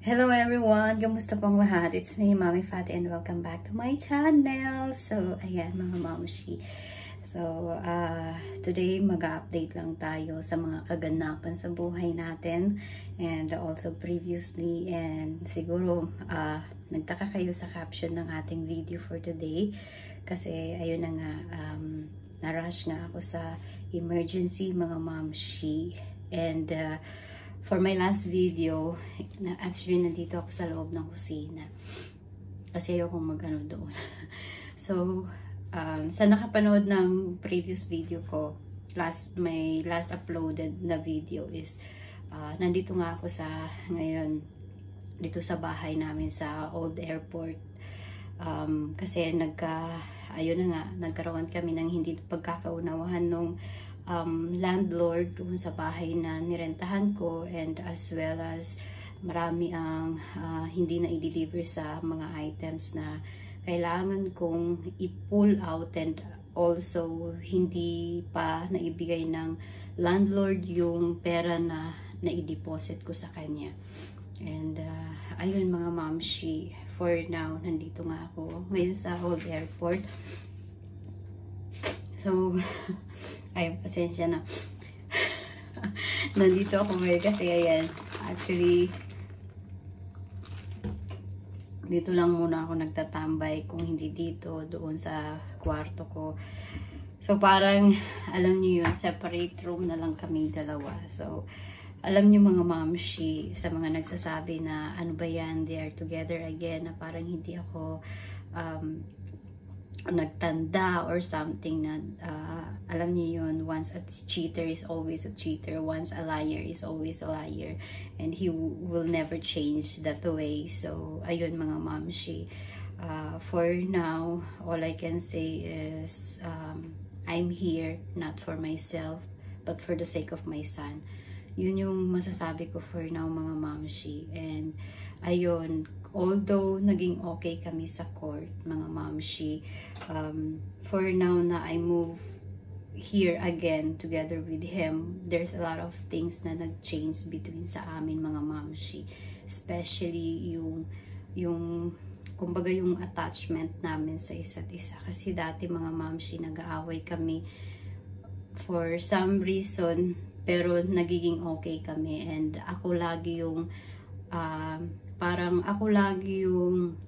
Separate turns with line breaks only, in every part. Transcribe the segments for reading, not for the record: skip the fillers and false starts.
Hello everyone! Kamusta pong lahat? It's me, Mommy Fatty, and welcome back to my channel. So, ayan mga mamushi. So, today mag-update lang tayo sa mga kaganapan sa buhay natin and also previously, and siguro nagtaka kayo sa caption ng ating video for today kasi ayun na nga, na-rush nga ako sa emergency mga mamushi. And for my last video, actually nandito ako sa loob ng kusina kasi ayokong mag-ano doon. So, sa nakapanood ng previous video ko, my last uploaded na video is nandito nga ako ngayon dito sa bahay namin sa Old Airport. Kasi ayun na nga, nagkaroon kami ng hindi pagkakaunawahan nung landlord doon sa bahay na nirentahan ko, and as well as marami ang hindi na i-deliver sa mga items na kailangan kong i-pull out, and also hindi pa naibigay ng landlord yung pera na i-deposit ko sa kanya. And ayun mga mamshi, for now nandito nga ako ngayon sa Old Airport. So ay, pasensya na. Nandito ako ngayon kasi ayan, actually dito lang muna ako nagtatambay, kung hindi dito, doon sa kwarto ko. So parang, alam niyo yun, separate room na lang kami dalawa. So, alam niyo mga mamshi, sa mga nagsasabi na ano ba yan, they are together again, na parang hindi ako nagtanda or something, na alam niyo yun, once a cheater is always a cheater, once a liar is always a liar, and he will never change that way. So ayun mga mamshi, for now all I can say is I'm here not for myself but for the sake of my son. Yun yung masasabi ko for now mga mamshi. And ayun, although naging okay kami sa court mga mamshi, for now na I move here again together with him, there's a lot of things na nag-change between sa amin mga mamshi, especially yung kumbaga yung attachment namin sa isa't isa. Kasi dati mga mamshi, nag-aaway kami for some reason, pero nagiging okay kami, and ako lagi yung parang ako lagi yung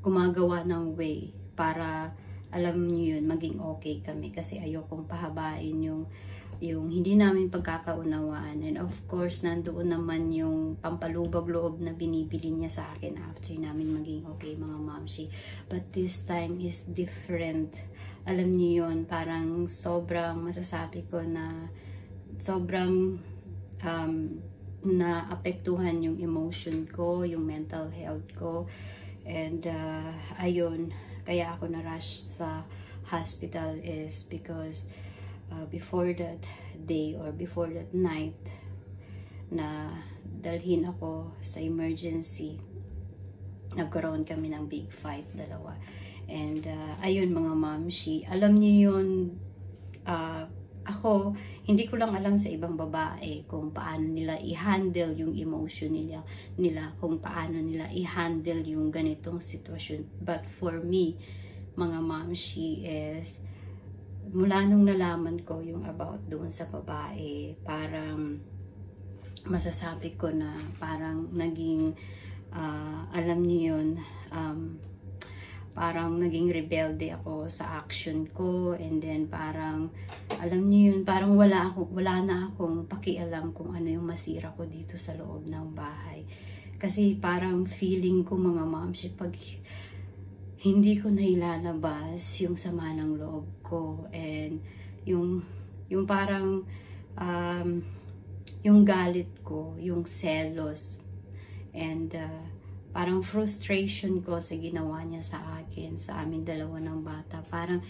gumagawa ng way para, alam niyo yun, maging okay kami, kasi ayokong pahabain yung hindi namin pagkakaunawaan. And of course, nandoon naman yung pampalubag loob na binibili niya sa akin after namin maging okay mga mamshi. But this time is different. Alam niyo yun, parang sobrang masasabi ko na sobrang naapektuhan yung emotion ko, yung mental health ko. And ayun, kaya ako na-rush sa hospital is because before that day or before that night na dalhin ako sa emergency, nagkaroon kami ng big fight, dalawa. And ayun mga mamshi, alam niyo yun, ako, hindi ko lang alam sa ibang babae kung paano nila i-handle yung emotion nila, kung paano nila i-handle yung ganitong sitwasyon. But for me, mga mamshi, is mula nung nalaman ko yung about doon sa babae, parang masasabi ko na parang naging, alam niyo yun, parang naging rebelde ako sa action ko, and then parang, alam niyo yun, parang wala na akong pakialam kung ano yung masira ko dito sa loob ng bahay. Kasi parang feeling ko mga moms, pag hindi ko nailalabas yung sama ng loob ko, and yung parang yung galit ko, yung selos, and parang frustration ko sa ginawa niya sa akin, sa aming dalawa ng bata. Parang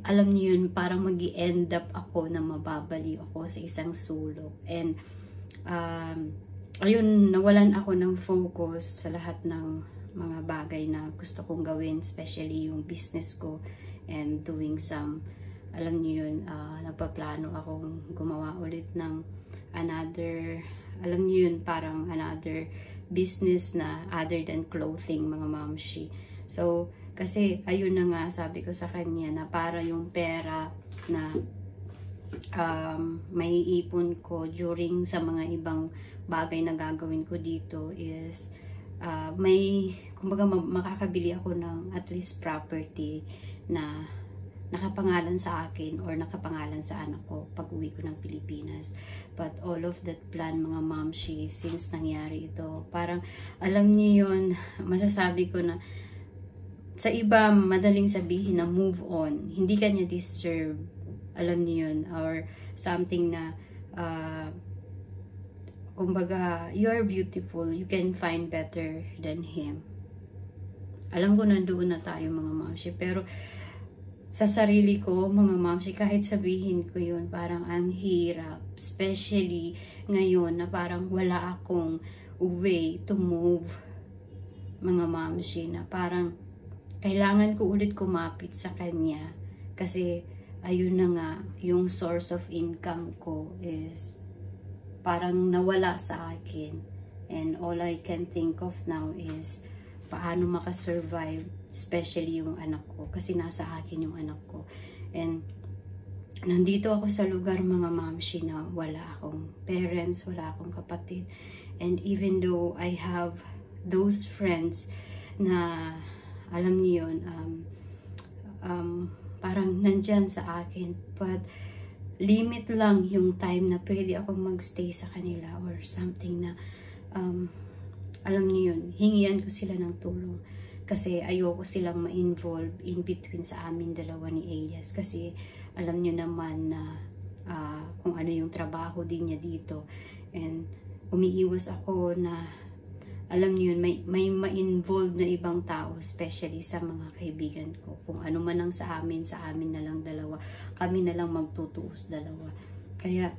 alam niyo yun, parang mag-i-end up ako na mababali ako sa isang sulok. And ayun, nawalan ako ng focus sa lahat ng mga bagay na gusto kong gawin, especially yung business ko, and doing some, alam niyo yun, nagpaplano akong gumawa ulit ng another alam niyo yun, parang another business na other than clothing, mga mamshi. So, kasi ayun na nga, sabi ko sa kanya na para yung pera na may ipon ko during sa mga ibang bagay na gagawin ko dito is may, kumbaga makakabili ako ng at least property na nakapangalan sa akin or nakapangalan sa anak ko pag uwi ko ng Pilipinas. But all of that plan, mga mamshi, since nangyari ito, parang alam niyo yun, masasabi ko na sa iba madaling sabihin na move on, hindi kanya deserve, alam niyo yun, or something na kumbaga, you are beautiful, you can find better than him. Alam ko nandoon na tayo, mga mamshi, pero sa sarili ko, mga mamshi, kahit sabihin ko yun, parang ang hirap. Especially ngayon na parang wala akong way to move, mga mamshi, na parang kailangan ko ulit kumapit sa kanya. Kasi ayun na nga, yung source of income ko is parang nawala sa akin. And all I can think of now is paano makasurvive, especially yung anak ko, kasi nasa akin yung anak ko. And nandito ako sa lugar, mga mamshi, na wala akong parents, wala akong kapatid. And even though I have those friends na alam niyo yun, parang nandyan sa akin, but limit lang yung time na pwede akong magstay sa kanila or something na alam niyo yun, hingian ko sila ng tulong. Kasi ayoko silang ma-involve in between sa amin dalawa ni Elias. Kasi alam niyo naman na kung ano yung trabaho din niya dito. And umiiwas ako na, alam niyo yun, may ma-involve na ibang tao, especially sa mga kaibigan ko. Kung ano man ang sa amin na lang dalawa. Kami na lang magtutuos dalawa. Kaya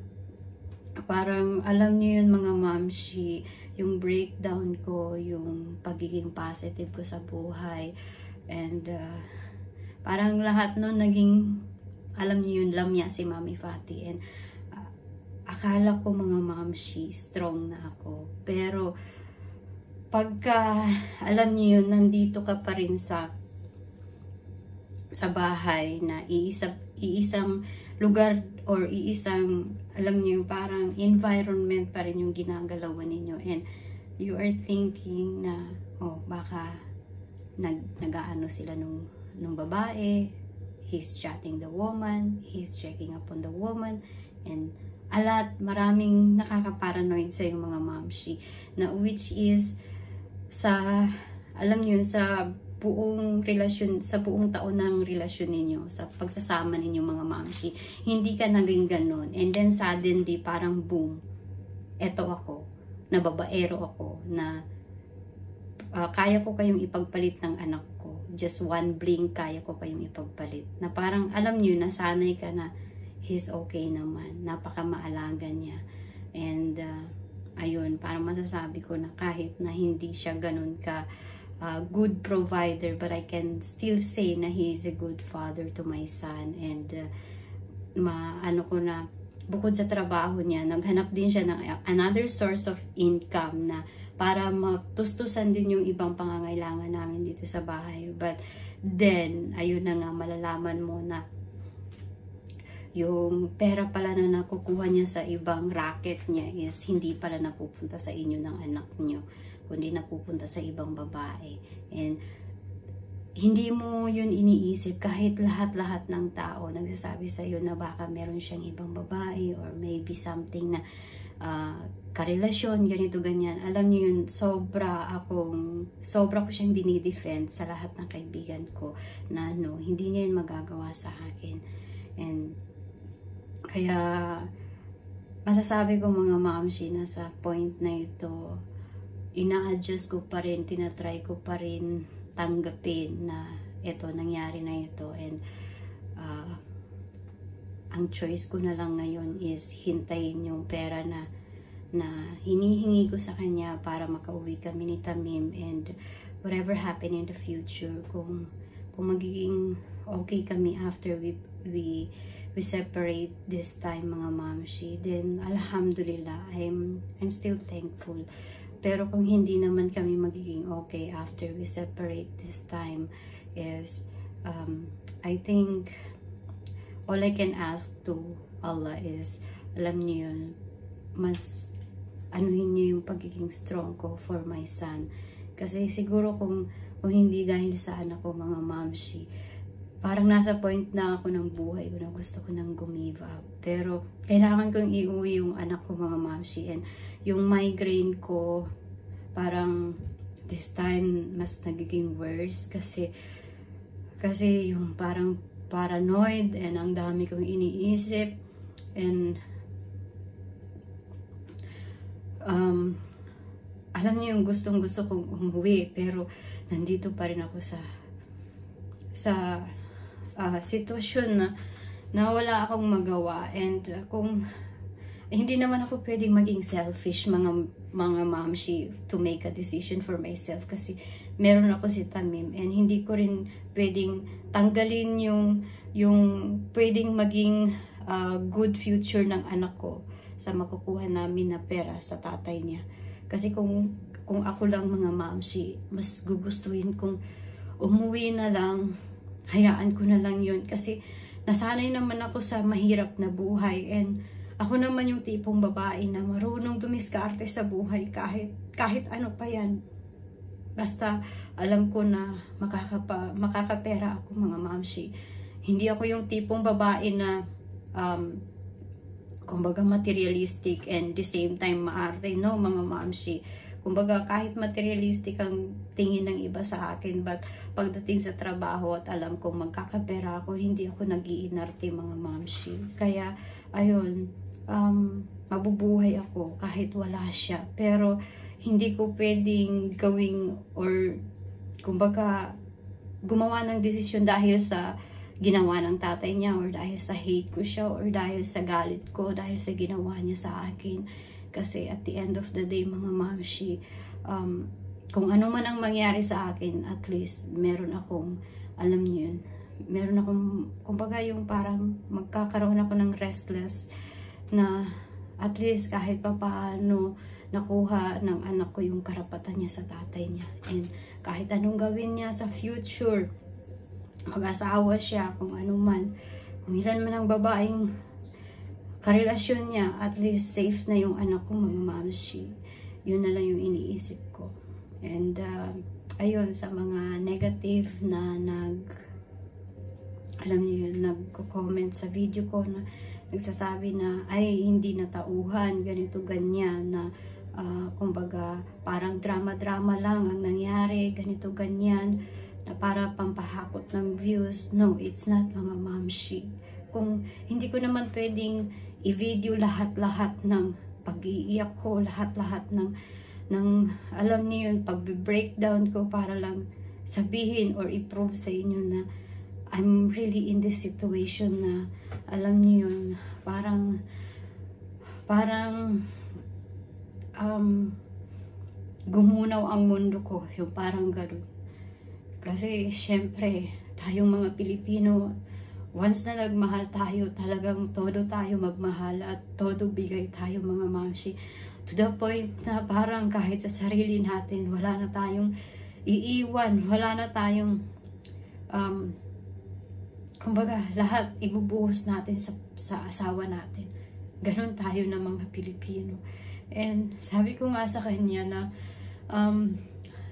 parang alam niyo yun, mga mamshi, yung breakdown ko, yung pagiging positive ko sa buhay, and parang lahat nun naging, alam niyo yun, lamya si Mami Fati. And akala ko, mga mamshi, strong na ako, pero pagka, alam niyo yun, nandito ka pa rin sa bahay na iisang lugar or iisang, alam niyo, parang environment pa rin yung ginagalawan ninyo, and you are thinking na, oh, baka nag-aano sila nung babae, he's chatting the woman, he's checking up on the woman, and maraming nakaka-paranoid sa yung mga mamshi, na which is sa, alam niyo, sa buong relasyon, sa buong taon ng relasyon ninyo, sa pagsasama ninyo, mga mamshi, hindi ka naging ganun. And then suddenly, parang boom, eto ako, na babaero ako, na kaya ko kayong ipagpalit ng anak ko. Just one blink, kaya ko kayong ipagpalit. Na parang, alam niyo, nasanay ka na, he's okay naman, napaka-maalaga niya. And ayun, parang masasabi ko na kahit na hindi siya ganun ka good provider, but I can still say na he is a good father to my son. And ano ko na, bukod sa trabaho niya, naghanap din siya ng another source of income na para matustusan din yung ibang pangangailangan namin dito sa bahay. But then, ayun na nga, malalaman mo na yung pera pala na nakukuha niya sa ibang racket niya is hindi pala napupunta sa inyo ng anak niyo, kundi napupunta sa ibang babae. And hindi mo yun iniisip, kahit lahat-lahat ng tao nagsasabi sa iyo na baka meron siyang ibang babae or maybe something na karelasyon, ganito, ganyan. Alam niyo yun, sobra ko siyang dinidefend sa lahat ng kaibigan ko na no, hindi niya yun magagawa sa akin. And kaya masasabi ko, mga mamshi, na sa point na ito, ina-adjust ko pa rin, tinatry ko pa rin tanggapin na ito, nangyari na ito. And ang choice ko na lang ngayon is hintayin yung pera na hinihingi ko sa kanya para makauwi kami ni Tamim. And whatever happen in the future, kung magiging okay kami after we we separate this time, mga mamshi, then alhamdulillah, I'm still thankful. Pero kung hindi naman kami magiging okay after we separate this time, is I think all I can ask to Allah is, alam niyo yun, mas anuhin niyo yung pagiging strong ko for my son. Kasi siguro kung hindi dahil sa anak ko, mga mamshi, parang nasa point na ako ng buhay ko na gusto ko nang gumive up. Pero kailangan kong iuwi yung anak ko, mga mamshi, and yung migraine ko parang this time mas nagiging worse kasi yung parang paranoid and ang dami kong iniisip, and alam niyo yung gustong gusto kong umuwi pero nandito pa rin ako sa sitwasyon na wala akong magawa, and kung hindi naman ako pwedeng maging selfish, mga mamshi, to make a decision for myself kasi meron ako si Tamim, and hindi ko rin pwedeng tanggalin yung pwedeng maging good future ng anak ko sa makukuha namin na pera sa tatay niya. Kasi kung ako lang, mga mamshi, mas gugustuhin kong umuwi na lang, hayaan ko na lang yun kasi nasanay naman ako sa mahirap na buhay, and ako naman yung tipong babae na marunong dumiskarte sa buhay kahit ano pa yan. Basta alam ko na makakapera ako, mga mamshi. Hindi ako yung tipong babae na kumbaga materialistic and the same time maarte. No, mga mamshi. Kumbaga kahit materialistic ang tingin ng iba sa akin, but pagdating sa trabaho at alam kong magkakapera ako, hindi ako nag-iinarte, mga mamshi. Kaya ayun, mabubuhay ako kahit wala siya. Pero hindi ko pwedeng gawing or kumbaga gumawa ng desisyon dahil sa ginawa ng tatay niya, or dahil sa hate ko siya, or dahil sa galit ko, dahil sa ginawa niya sa akin. Kasi at the end of the day, mga mamshi, kung ano man ang mangyari sa akin, at least meron akong, alam niyo yun, meron akong, kumbaga yung parang magkakaroon ako ng restless na at least kahit pa paano nakuha ng anak ko yung karapatan niya sa tatay niya. And kahit anong gawin niya sa future, mag-asawa siya, kung ano man, kung ilan man ang babaeng karelasyon niya, at least safe na yung anak ko, mga mamshi. Yun na lang yung iniisip ko. And ayun, sa mga negative na alam niyo yun, nagko-comment sa video ko na nagsasabi na ay hindi natauhan, ganito ganyan, na kumbaga parang drama-drama lang ang nangyari, ganito ganyan, na para pampahakot ng views. No, it's not, mga mamshi. Kung hindi ko naman pwedeng i-video lahat-lahat ng pag-iiyak ko, lahat-lahat ng alam niyo yun, pag-breakdown ko para lang sabihin or i-prove sa inyo na I'm really in this situation na alam niyo yun, parang gumunaw ang mundo ko, yung parang gano'n. Kasi syempre tayong mga Pilipino, once na nagmahal tayo, talagang todo tayo magmahal at todo bigay tayo, mga mamshi, to the point na parang kahit sa sarili natin wala na tayong iiwan, wala na tayong kumbaga lahat ibubuhos natin sa asawa natin. Ganon tayo ng mga Pilipino. And sabi ko nga sa kanya na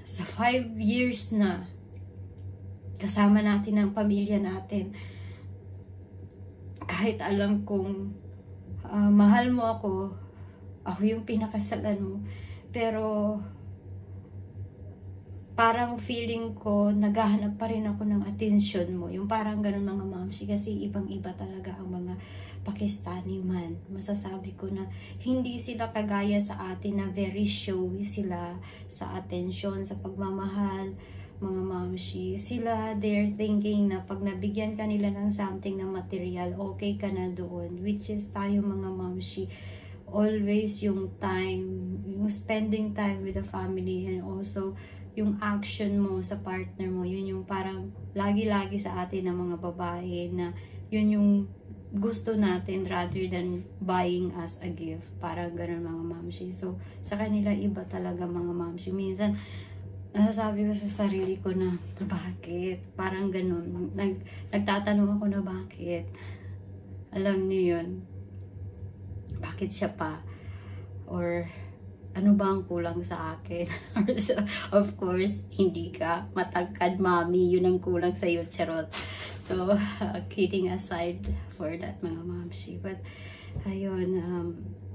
sa 5 years na kasama natin ang pamilya natin, kahit alam kong mahal mo ako yung pinakasalan mo, pero parang feeling ko naghahanap pa rin ako ng attention mo, yung parang ganun, mga mamshi. Kasi ibang-iba talaga ang mga Pakistani man. Masasabi ko na hindi sila kagaya sa atin na very showy sila sa attention, sa pagmamahal, mga mamshi. Sila, they're thinking na pag nabigyan ka nila ng something na material, okay ka na doon. Which is tayo, mga mamshi, always yung time, yung spending time with the family, and also yung action mo sa partner mo, yun yung parang lagi-lagi sa atin ng mga babae, na yun yung gusto natin rather than buying us a gift. Parang ganun mga mamshi. So, sa kanila iba talaga mga mamshi. Minsan, nasasabi ko sa sarili ko na, bakit? Parang ganun. Nagtatanong ako na bakit. Alam niyo yun. Bakit siya pa? Or, ano ba ang kulang sa akin? Of course, hindi ka matagkad, mami. Yun ang kulang sa iyo, charot. So, kidding aside for that, mga mamshi. But, ayun,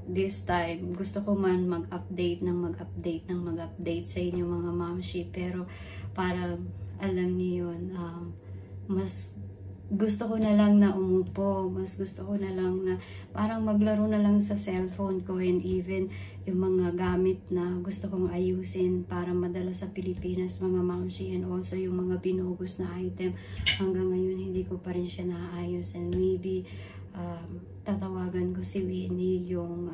this time, gusto ko man mag-update sa inyo, mga mamshi. Pero, parang, alam niyo yun, mas gusto ko na lang na umupo, mas gusto ko na lang na parang maglaro na lang sa cellphone ko, and even yung mga gamit na gusto kong ayusin para madala sa Pilipinas, mga mamshi, and also yung mga binugos na item, hanggang ngayon hindi ko pa rin siya naayos. And maybe tatawagan ko si Winnie, yung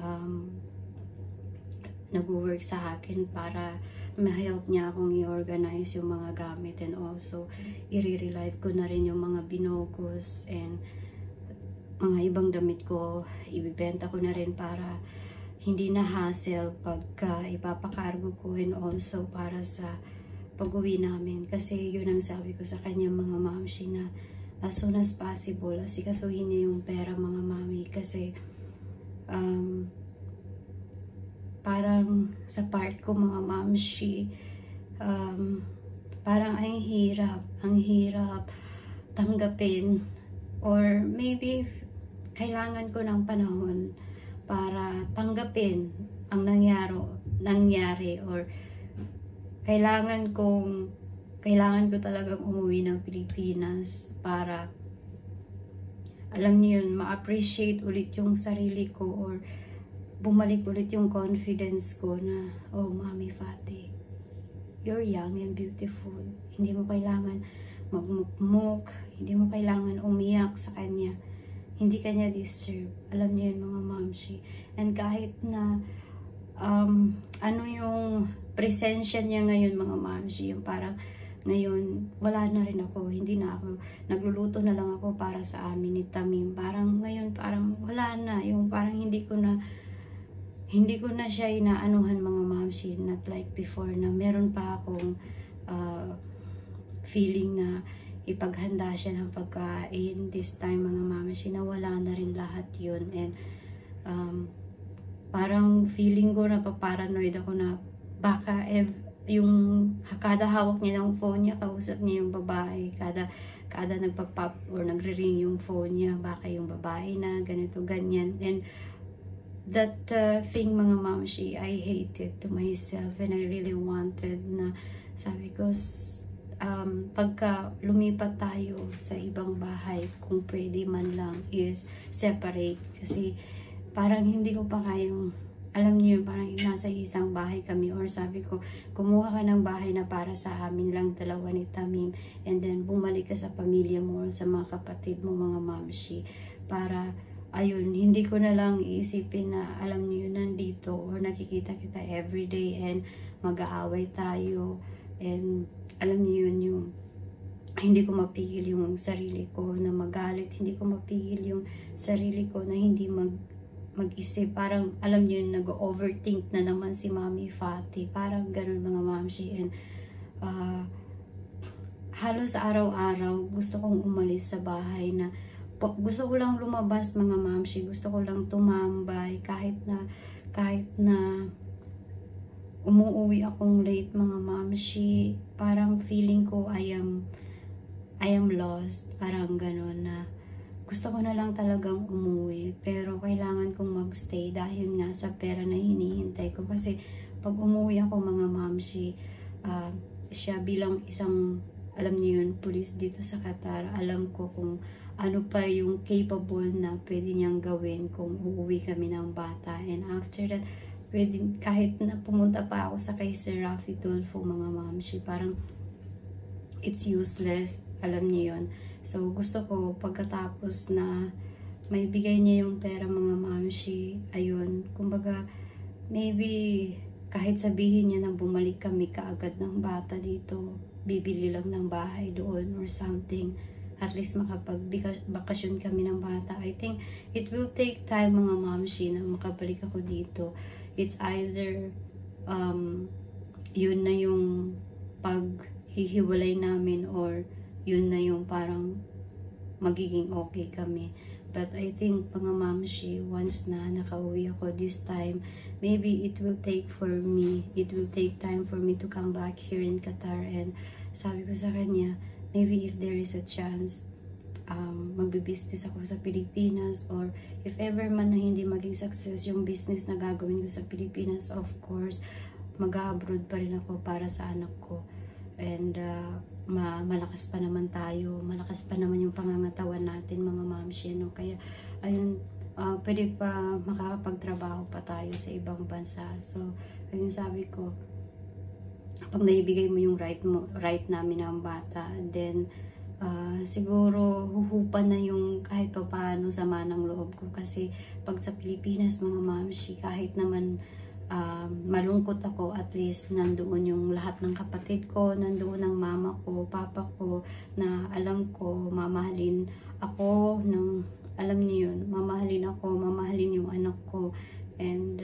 nag-work sa akin, para ma-help niya akong i-organize yung mga gamit, and also i-relive ko na rin yung mga binogos and mga ibang damit ko, ibibenta ko na rin para hindi na hassle pagka ipapakargo ko, and also para sa pag-uwi namin. Kasi yun ang sabi ko sa kanya, mga mamshi, na as soon as possible asikasuhin niya yung pera, mga mami, kasi parang sa part ko, mga mamshi, parang ang hirap tanggapin, or maybe kailangan ko ng panahon para tanggapin ang nangyari, or kailangan ko talagang umuwi ng Pilipinas para, alam niyo yun, ma-appreciate ulit yung sarili ko, or bumalik ulit yung confidence ko na, oh, Mami Fati, you're young and beautiful. Hindi mo kailangan magmukmuk, hindi mo kailangan umiyak sa kanya. Hindi kanya deserve. Alam niyo yun, mga mamshi. And kahit na ano yung presensya niya ngayon, mga mamshi, yung parang ngayon, wala na rin ako. Hindi na ako, nagluluto na lang ako para sa amin ni Tamim. Parang ngayon, parang wala na. Yung parang hindi ko na siya inaanuhan, mga mamshi, not like before, na meron pa akong feeling na ipaghanda siya ng pagkain. This time, mga mamshi, nawala na rin lahat yun. And parang feeling ko na paranoid ako na baka yung kada hawak niya ng phone niya, kausap niya yung babae, kada nagpa-pop or nagre-ring yung phone niya, baka yung babae na ganito, ganyan. And that thing, mga mamshi, I hated to myself, and I really wanted na, sabi ko, pagka lumipat tayo sa ibang bahay, kung pwede man lang, is separate. Kasi parang hindi ko pa kayang, alam niyo, parang nasa isang bahay kami, or sabi ko, kumuha ka ng bahay na para sa amin lang, dalawa ni Tamim, and then bumalik ka sa pamilya mo, sa mga kapatid mo, mga mamshi, para ayun, hindi ko na lang iisipin na, alam niyo, nandito or nakikita kita everyday and mag-aaway tayo, and alam niyo yun, yung hindi ko mapigil yung sarili ko na magalit, hindi ko mapigil yung sarili ko na hindi mag-isip. Parang, alam niyo yun, nag-overthink na naman si Mami Fati. Parang ganun, mga mamshi. And halos araw-araw gusto kong umalis sa bahay, na gusto ko lang lumabas, mga mamshi. Gusto ko lang tumambay kahit na umuwi akong late, mga mamshi. Parang feeling ko I am lost. Parang gano'n, na gusto ko na lang talagang umuwi, pero kailangan kong magstay dahil nga sa pera na hinihintay ko. Kasi pag umuwi ako, mga mamshi, siya bilang isang, alam niyo yun, police dito sa Qatar, alam ko kung ano pa yung capable na pwede niyang gawin kung uuwi kami ng bata. And after that, pwede, kahit na pumunta pa ako sa kay Sir Rafi Tulfo, mga mamshi, parang it's useless. Alam niyo yun. So, gusto ko pagkatapos na may bigay niya yung pera, mga mamshi, ayun, kumbaga, maybe kahit sabihin niya na bumalik kami kaagad ng bata dito, bibili lang ng bahay doon or something, at least makapag-bakasyon kami ng bata. I think it will take time mga mamshi na makabalik ako dito. It's either yun na yung paghihiwalay namin or yun na yung parang magiging okay kami. But I think mga mamshi, once na nakauwi ako this time, maybe it will take time for me to come back here in Qatar. And sabi ko sa kanya, maybe if there is a chance, magbe-business ako sa Pilipinas, or if ever man na hindi maging success yung business na gagawin ko sa Pilipinas, of course, mag-abroad pa rin ako para sa anak ko. And malakas pa naman tayo, malakas pa naman yung pangangatawan natin mga mamshi, no? Kaya ayun, pwede pa makakapagtrabaho pa tayo sa ibang bansa. So ayun, sabi ko, pag naibigay mo yung right namin ng bata, then siguro huhupa na yung kahit pa paano sama ng loob ko. Kasi pag sa Pilipinas mga mamshi, kahit naman malungkot ako, at least nandoon yung lahat ng kapatid ko, nandoon ang mama ko, papa ko, na alam ko mamahalin ako ng, alam niyo yun, mamahalin ako, mamahalin yung anak ko. And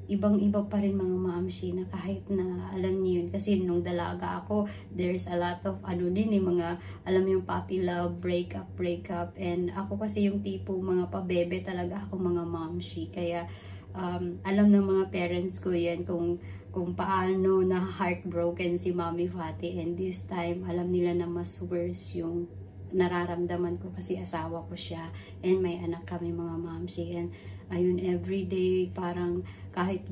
ibang-iba pa rin mga mamshi, na kahit na alam niyo yun, kasi nung dalaga ako, there's a lot of mga, alam yung puppy love, breakup, and ako kasi yung tipo mga pabebe talaga ako mga mamshi. Kaya alam ng mga parents ko yan kung paano na heartbroken si Mami Fati, and this time alam nila na mas worse yung nararamdaman ko kasi asawa ko siya and may anak kami mga mamshi. And ayun, everyday parang kahit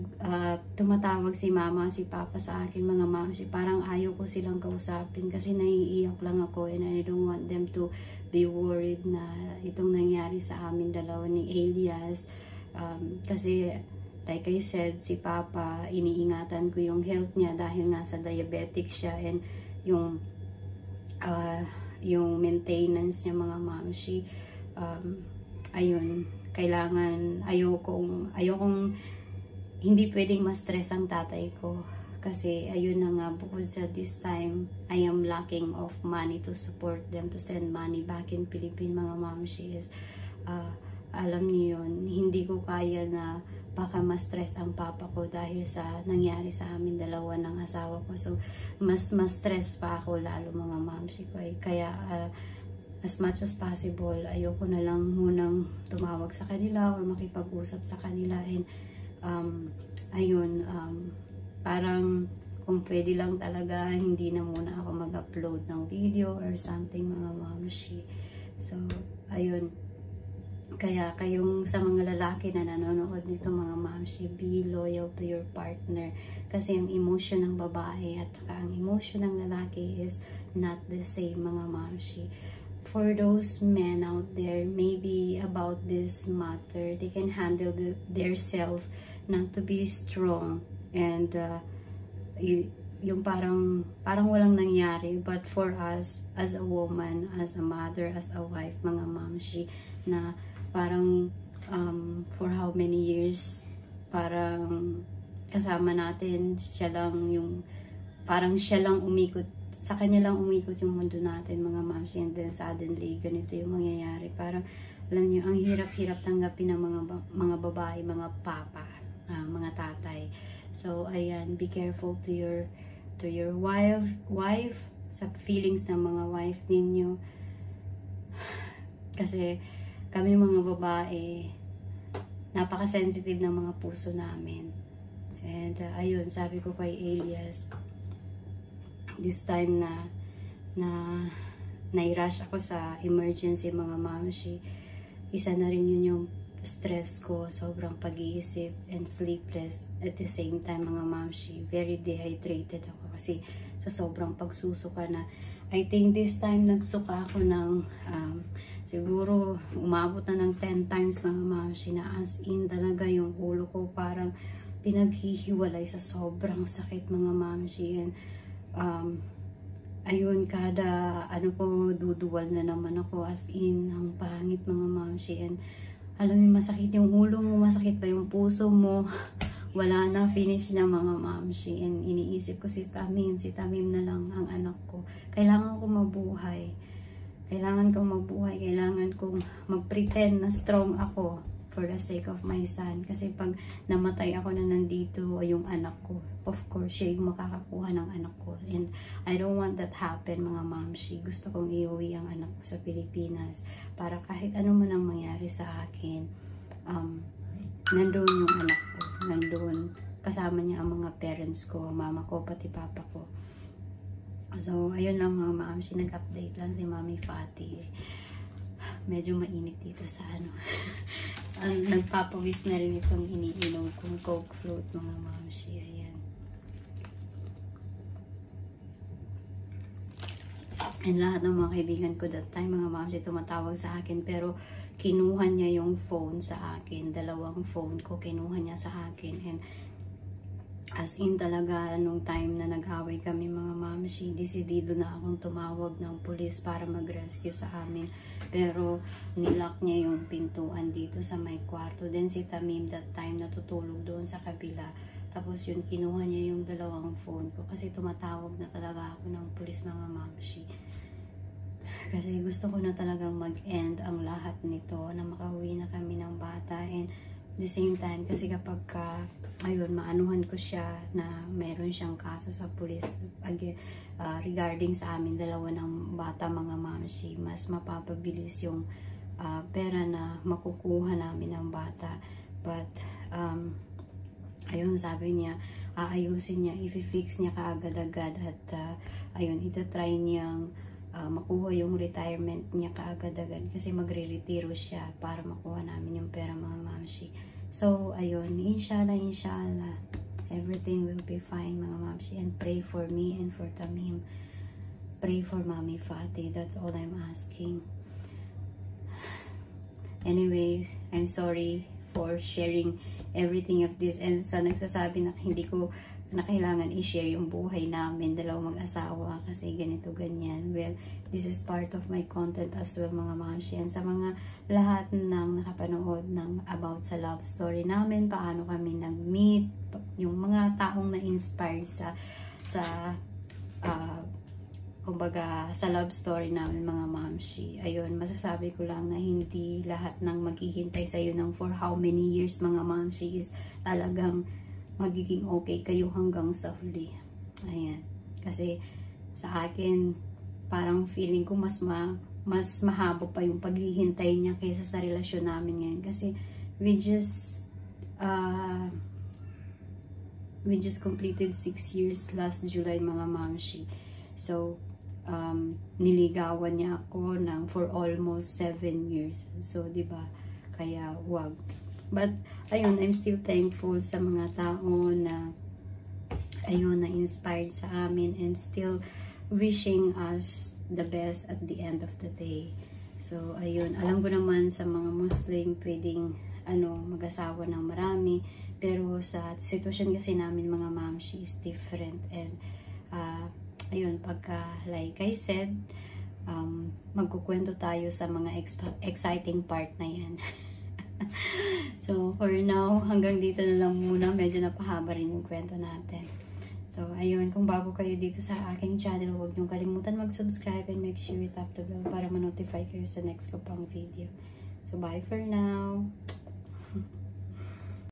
tumatawag si mama, si papa sa akin mga mamshi, parang ayaw ko silang kausapin kasi naiiyak lang ako, and I don't want them to be worried na itong nangyari sa amin dalawa ni Elias. Kasi like I said, si Papa, iniingatan ko yung health niya dahil nasa diabetic siya, and yung maintenance niya mga mamshi, ayun, kailangan, ayokong hindi pwedeng ma-stress ang tatay ko, kasi ayun na nga, bukod sa this time I am lacking of money to support them, to send money back in Philippines mga mamshi. Alam niyo yun, hindi ko kaya na baka ma-stress ang papa ko dahil sa nangyari sa amin dalawa ng asawa ko. So mas stress pa ako lalo mga mamshi ko. Kaya as much as possible, ayoko na lang munang tumawag sa kanila or makipag-usap sa kanila. And ayun, parang kung pwede lang talaga, hindi na muna ako mag-upload ng video or something mga mamshi. So ayun, kaya kayong sa mga lalaki na nanonood nito mga mamshi, be loyal to your partner, kasi ang emotion ng babae at ang emotion ng lalaki is not the same mga mamshi. For those men out there, maybe about this matter, they can handle their self not to be strong, and yung parang walang nangyari. But for us as a woman, as a mother, as a wife mga mamshi, na parang for how many years parang kasama natin, siya lang yung, parang siya lang umikot, sa kanya lang umikot yung mundo natin mga mamshi, and then suddenly ganito yung mangyayari. Parang alam niyo, ang hirap-hirap tanggapin ng mga babae, mga papa, mga tatay. So ayan, be careful to your wife, sa feelings ng mga wife ninyo, kasi kami mga babae, napaka-sensitive ng mga puso namin. And ayun, sabi ko kay Elias, this time na nai-rush ako sa emergency mga mamshi, isa na rin yun yung stress ko, sobrang pag-iisip and sleepless at the same time mga mamshi. Very dehydrated ako kasi sa sobrang pagsusuka na. I think this time nagsuka ako ng siguro umabot na ng 10 times mga mamshi, na as in talaga yung ulo ko parang pinaghihiwalay sa sobrang sakit mga mamshi. And ayun, kada ano ko, duduwal na naman ako, as in ang pangit mga mamshi. And alam mo, masakit yung ulo mo, masakit pa yung puso mo. Wala na, finish na mga mamshi. And iniisip ko si Tamim na lang ang anak ko. Kailangan ko mabuhay. Kailangan kong mabuhay, kailangan kong mag-pretend na strong ako for the sake of my son. Kasi pag namatay ako na nandito yung anak ko, of course, siya yung makakakuha ng anak ko. And I don't want that happen, mga mamshi. Gusto kong iuwi ang anak ko sa Pilipinas para kahit ano man ang mangyari sa akin, nandun yung anak ko. Nandun, kasama niya ang mga parents ko, mama ko, pati papa ko. So, ayun lang mga mamshi, nag-update lang si Mami Fati. Medyo mainit dito sa ano. Nagpapawis na rin itong iniinom kong Coke float, mga mamshi. Ayan. And lahat ng mga kaibigan ko that time, mga mamshi, tumatawag sa akin. Pero, kinuha niya yung phone sa akin. 2 phone ko, kinuha niya sa akin. And, as in talaga, nung time na nag-away kami mga mamshi, desidido na akong tumawag ng pulis para mag-rescue sa amin. Pero nilock niya yung pintuan dito sa may kwarto. Then si Tamim that time natutulog doon sa kabila. Tapos yun, kinuha niya yung 2 phone ko kasi tumatawag na talaga ako ng pulis mga mamshi. Kasi gusto ko na talagang mag-end ang lahat nito, na makauwi na kami ng bata. And the same time, kasi kapag ayun, maanuhan ko siya na meron siyang kaso sa pulis regarding sa amin 2 ng bata mga mamshi, mas mapapabilis yung pera na makukuha namin ng bata. But ayun, sabi niya aayusin niya, i-fix niya kaagad-agad at ayun, itatry niyang makuha yung retirement niya kaagad-agad kasi magre-retiro siya para makuha namin yung pera mga mamshi. So, ayun, inshallah, everything will be fine mga mamshi, and pray for me and for Tamim. Pray for Mami Fati, that's all I'm asking. Anyway, I'm sorry for sharing everything of this, and sa nagsasabi na hindi ko na kailangan i-share yung buhay namin, 2 mag-asawa kasi ganito ganyan. Well, this is part of my content as well mga mamshi. And sa mga lahat ng nakapanood ng about sa love story namin, paano kami nag-meet, yung mga taong na-inspired sa kumbaga sa love story namin mga mamshi. Ayun, masasabi ko lang na hindi lahat ng maghihintay sa'yo ng for how many years mga mamshi is talagang magiging okay kayo hanggang sa huli. Ayan. Kasi sa akin, parang feeling ko mas mahaba pa yung paghihintay niya kaysa sa relasyon namin ngayon. Kasi we just completed 6 years last July mga mamshi. So, niligawan niya ako for almost 7 years. So, diba? Kaya, wag. But, ayun, I'm still thankful sa mga tao na, ayun, na-inspired sa amin and still wishing us the best at the end of the day. So, ayun, alam ko naman sa mga Muslim, pwedeng, mag-asawa ng marami. Pero sa sitwasyon kasi namin, mga mamshi, is different. And, ayun, pagka, like I said, magkukwento tayo sa mga exciting part na yan. So, for now, hanggang dito na lang muna. Medyo napahaba rin yung kwento natin. So, ayun, kung bago kayo dito sa aking channel, huwag niyong kalimutan mag-subscribe and make sure you tap the bell para ma-notify kayo sa next ko pang video. So, bye for now!